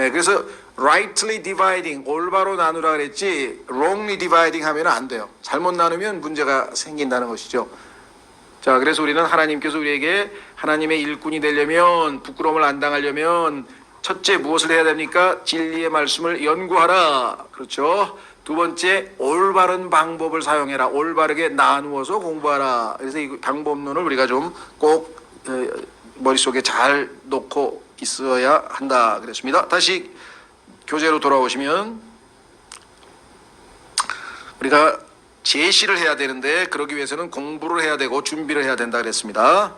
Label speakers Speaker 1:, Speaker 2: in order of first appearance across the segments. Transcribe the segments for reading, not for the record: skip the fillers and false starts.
Speaker 1: 그래서 rightly dividing, 올바로 나누라 그랬지 wrongly dividing 하면 안 돼요. 잘못 나누면 문제가 생긴다는 것이죠. 자, 그래서 우리는 하나님께서 우리에게 하나님의 일꾼이 되려면, 부끄러움을 안 당하려면 첫째 무엇을 해야 됩니까? 진리의 말씀을 연구하라. 그렇죠. 두 번째, 올바른 방법을 사용해라. 올바르게 나누어서 공부하라. 그래서 이 방법론을 우리가 좀 꼭 머릿속에 잘 놓고 있어야 한다 그랬습니다. 다시 교재로 돌아오시면 우리가 제시를 해야 되는데 그러기 위해서는 공부를 해야 되고 준비를 해야 된다 그랬습니다.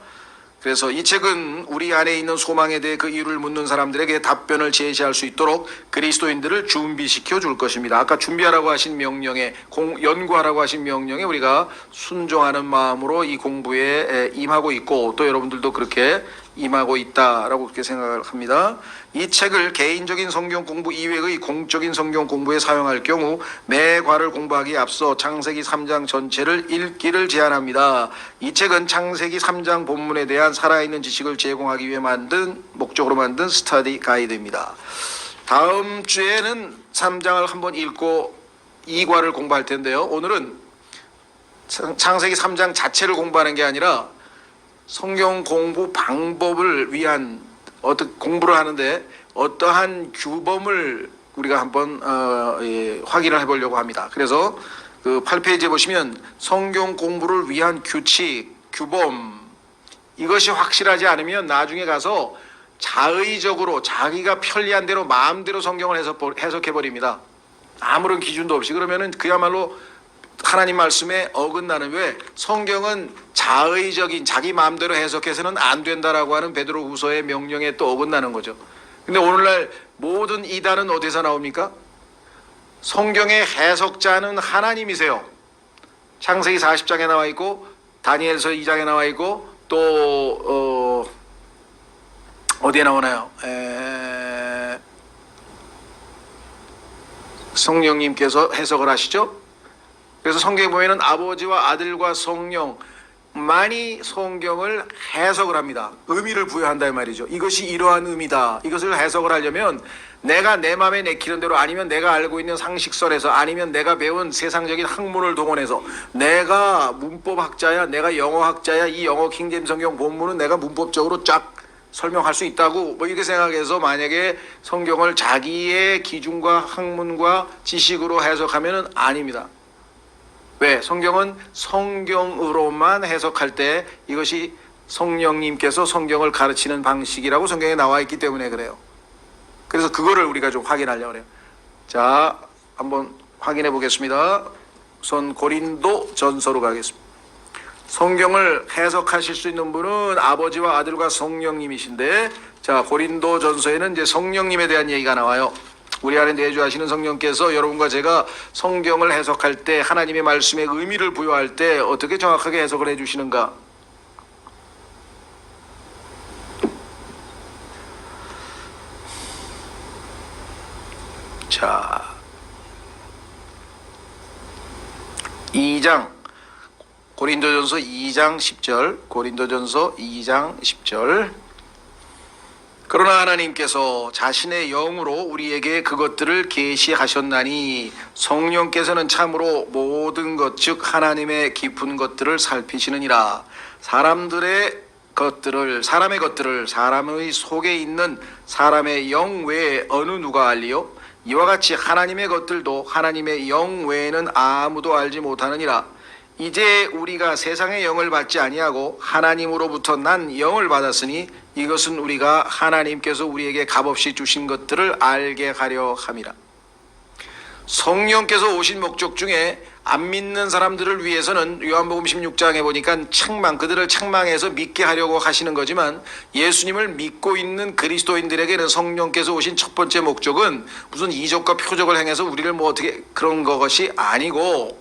Speaker 1: 그래서 이 책은 우리 안에 있는 소망에 대해 그 이유를 묻는 사람들에게 답변을 제시할 수 있도록 그리스도인들을 준비시켜 줄 것입니다. 아까 준비하라고 하신 명령에, 연구하라고 하신 명령에 우리가 순종하는 마음으로 이 공부에 임하고 있고, 또 여러분들도 그렇게 임하고 있다라고 그렇게 생각을 합니다. 이 책을 개인적인 성경 공부 이외의 공적인 성경 공부에 사용할 경우 매 과를 공부하기에 앞서 창세기 3장 전체를 읽기를 제안합니다. 이 책은 창세기 3장 본문에 대한 살아있는 지식을 제공하기 위해 목적으로 만든 스터디 가이드입니다. 다음 주에는 3장을 한번 읽고 2과를 공부할 텐데요. 오늘은 창세기 3장 자체를 공부하는 게 아니라 성경 공부 방법을 위한 공부를 하는데 어떠한 규범을 우리가 한번 확인을 해보려고 합니다. 그래서 그 8페이지에 보시면 성경 공부를 위한 규칙, 규범, 이것이 확실하지 않으면 나중에 가서 자의적으로 자기가 편리한 대로 마음대로 성경을 해석해버립니다. 아무런 기준도 없이. 그러면은 그야말로 하나님 말씀에 어긋나는, 왜? 성경은 자의적인 자기 마음대로 해석해서는 안 된다라고 하는 베드로후서의 명령에 또 어긋나는 거죠. 근데 오늘날 모든 이단은 어디서 나옵니까? 성경의 해석자는 하나님이세요. 창세기 40장에 나와 있고 다니엘서 2장에 나와 있고 또 어디에 나오나요? 성령님께서 해석을 하시죠. 그래서 성경에 보면은 아버지와 아들과 성령만이 성경을 해석을 합니다. 의미를 부여한다 이 말이죠. 이것이 이러한 의미다. 이것을 해석을 하려면 내가 내 마음에 내키는 대로, 아니면 내가 알고 있는 상식선에서, 아니면 내가 배운 세상적인 학문을 동원해서, 내가 문법학자야, 내가 영어학자야, 이 영어 킹제임스 성경 본문은 내가 문법적으로 쫙 설명할 수 있다고 이렇게 생각해서 만약에 성경을 자기의 기준과 학문과 지식으로 해석하면은 아닙니다. 왜? 성경은 성경으로만 해석할 때 이것이 성령님께서 성경을 가르치는 방식이라고 성경에 나와 있기 때문에 그래요. 그래서 그거를 우리가 좀 확인하려고 해요. 자, 한번 확인해 보겠습니다. 우선 고린도 전서로 가겠습니다. 성경을 해석하실 수 있는 분은 아버지와 아들과 성령님이신데, 자, 고린도 전서에는 이제 성령님에 대한 얘기가 나와요. 우리 안에 내주하시는 성령께서 여러분과 제가 성경을 해석할 때, 하나님의 말씀에 의미를 부여할 때 어떻게 정확하게 해석을 해주시는가. 자, 2장, 고린도전서 2장 10절, 고린도전서 2장 10절. 그러나 하나님께서 자신의 영으로 우리에게 그것들을 계시하셨나니 성령께서는 참으로 모든 것, 즉 하나님의 깊은 것들을 살피시느니라. 사람의 것들을 사람의 속에 있는 사람의 영 외에 어느 누가 알리요? 이와 같이 하나님의 것들도 하나님의 영 외에는 아무도 알지 못하느니라. 이제 우리가 세상의 영을 받지 아니하고 하나님으로부터 난 영을 받았으니 이것은 우리가 하나님께서 우리에게 값없이 주신 것들을 알게 하려 함이라. 성령께서 오신 목적 중에 안 믿는 사람들을 위해서는 요한복음 16장에 보니까 그들을 책망해서 믿게 하려고 하시는 거지만, 예수님을 믿고 있는 그리스도인들에게는 성령께서 오신 첫 번째 목적은 무슨 이적과 표적을 행해서 우리를 어떻게 그런 것이 아니고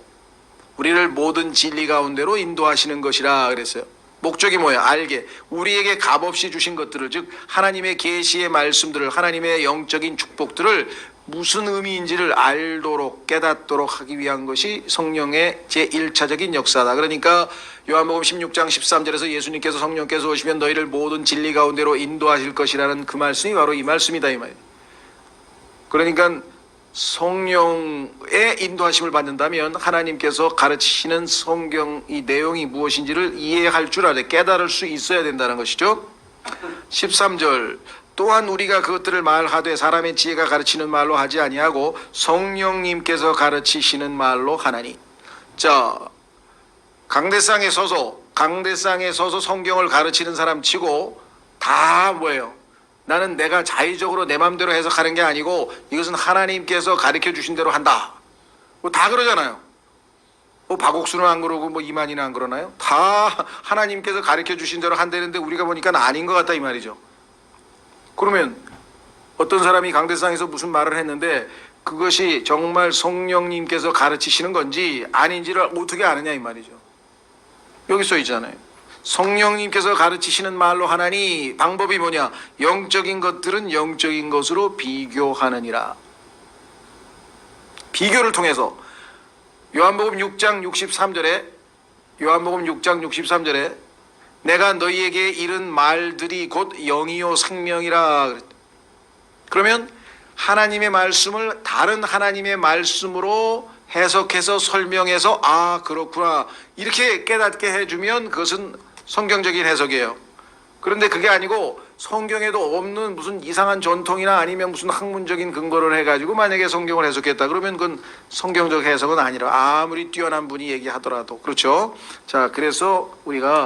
Speaker 1: 우리를 모든 진리 가운데로 인도하시는 것이라 그랬어요. 목적이 뭐예요? 알게, 우리에게 값없이 주신 것들을, 즉 하나님의 계시의 말씀들을, 하나님의 영적인 축복들을 무슨 의미인지를 알도록, 깨닫도록 하기 위한 것이 성령의 제1차적인 역사다. 그러니까 요한복음 16장 13절에서 예수님께서 성령께서 오시면 너희를 모든 진리 가운데로 인도하실 것이라는 그 말씀이 바로 이 말씀이다 이 말이에요. 그러니까 성령의 인도하심을 받는다면 하나님께서 가르치시는 성경 이 내용이 무엇인지를 이해할 줄 알아야 깨달을 수 있어야 된다는 것이죠. 13절 또한 우리가 그것들을 말하되 사람의 지혜가 가르치는 말로 하지 아니하고 성령님께서 가르치시는 말로 하나니. 자, 강대상에 서서 성경을 가르치는 사람 치고 다 뭐예요? 나는 내가 자의적으로 내 마음대로 해석하는 게 아니고 이것은 하나님께서 가르쳐 주신 대로 한다. 뭐 다 그러잖아요. 뭐 박옥수는 안 그러고 뭐 이만희는 안 그러나요? 다 하나님께서 가르쳐 주신 대로 한다는데 우리가 보니까 아닌 것 같다 이 말이죠. 그러면 어떤 사람이 강대상에서 무슨 말을 했는데 그것이 정말 성령님께서 가르치시는 건지 아닌지를 어떻게 아느냐 이 말이죠. 여기 써 있잖아요. 성령님께서 가르치시는 말로 하나니 방법이 뭐냐? 영적인 것들은 영적인 것으로 비교하느니라. 비교를 통해서 요한복음 6장 63절에 내가 너희에게 이른 말들이 곧 영이요 생명이라. 그러면 하나님의 말씀을 다른 하나님의 말씀으로 해석해서 설명해서 아 그렇구나 이렇게 깨닫게 해주면 그것은 성경적인 해석이에요. 그런데 그게 아니고 성경에도 없는 무슨 이상한 전통이나 아니면 무슨 학문적인 근거를 해가지고 만약에 성경을 해석했다 그러면 그건 성경적 해석은 아니라 아무리 뛰어난 분이 얘기하더라도. 그렇죠. 자, 그래서 우리가